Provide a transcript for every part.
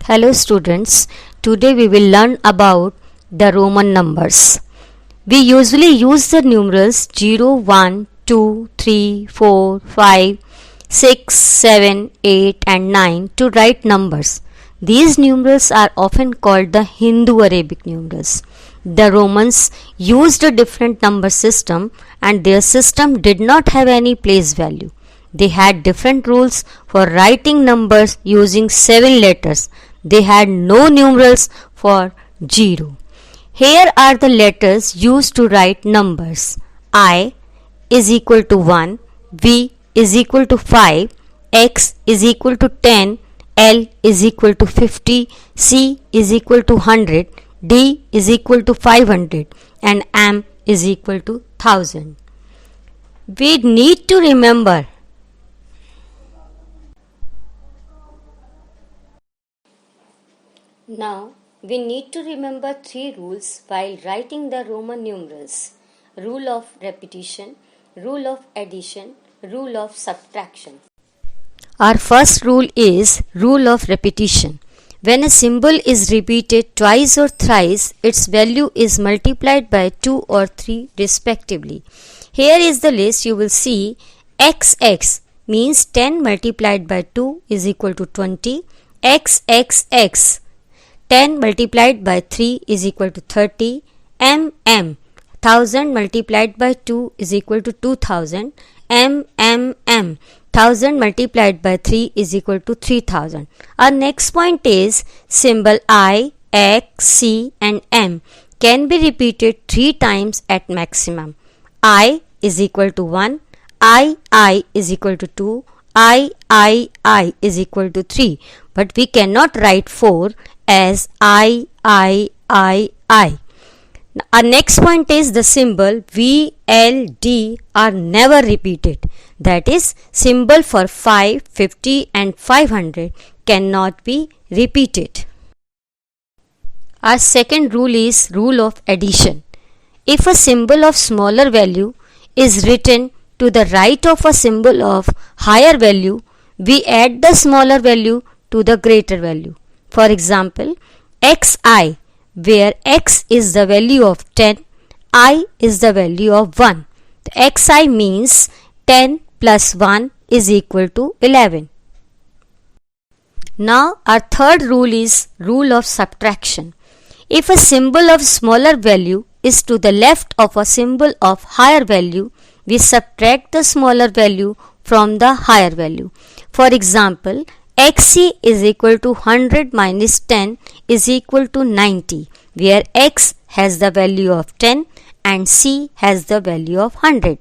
Hello students, today we will learn about the Roman numbers. We usually use the numerals 0, 1, 2, 3, 4, 5, 6, 7, 8 and 9 to write numbers. These numerals are often called the Hindu-Arabic numerals. The Romans used a different number system and their system did not have any place value. They had different rules for writing numbers using 7 letters. They had no numerals for 0. Here are the letters used to write numbers. I is equal to 1, V is equal to 5, X is equal to 10, L is equal to 50, C is equal to 100, D is equal to 500 and M is equal to 1000. We need to remember Now, we need to remember 3 rules while writing the Roman numerals. Rule of repetition, rule of addition, rule of subtraction. Our first rule is rule of repetition. When a symbol is repeated twice or thrice, its value is multiplied by 2 or 3 respectively. Here is the list. You will see XX means 10 multiplied by 2 is equal to 20. XXX 10 multiplied by 3 is equal to 30. MM 1000 multiplied by 2 is equal to 2000. MMM 1000 multiplied by 3 is equal to 3000. Our next point is symbol I, X, C and M can be repeated 3 times at maximum. I is equal to 1. I is equal to 2. I is equal to 3. But we cannot write 4 as I. Our next point is the symbol VLD are never repeated. That is, symbol for 5, 50 and 500 cannot be repeated. Our second rule is rule of addition. If a symbol of smaller value is written to the right of a symbol of higher value, we add the smaller value to the greater value. For example, Xi, where X is the value of 10, I is the value of 1. The Xi means 10 plus 1 is equal to 11. Now our third rule is rule of subtraction. If a symbol of smaller value is to the left of a symbol of higher value, we subtract the smaller value from the higher value. For example, Xc is equal to 100 minus 10 is equal to 90, where X has the value of 10 and C has the value of 100.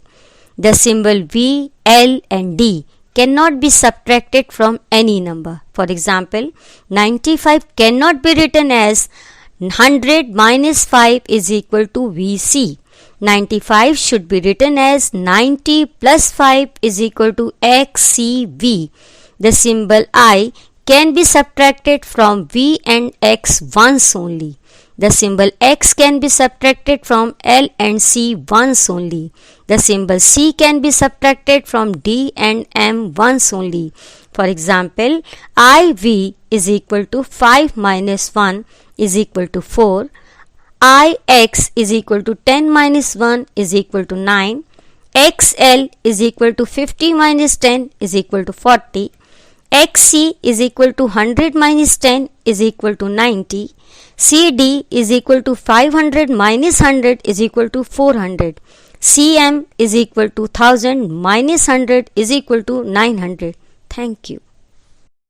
The symbol V, L and D cannot be subtracted from any number. For example, 95 cannot be written as 100 minus 5 is equal to VC. 95 should be written as 90 plus 5 is equal to XCV. The symbol I can be subtracted from V and X once only. The symbol X can be subtracted from L and C once only. The symbol C can be subtracted from D and M once only. For example, IV is equal to 5 minus 1 is equal to 4. Ix is equal to 10 minus 1 is equal to 9. XL is equal to 50 minus 10 is equal to 40. XC is equal to 100 minus 10 is equal to 90. CD is equal to 500 minus 100 is equal to 400. CM is equal to 1000 minus 100 is equal to 900. Thank you.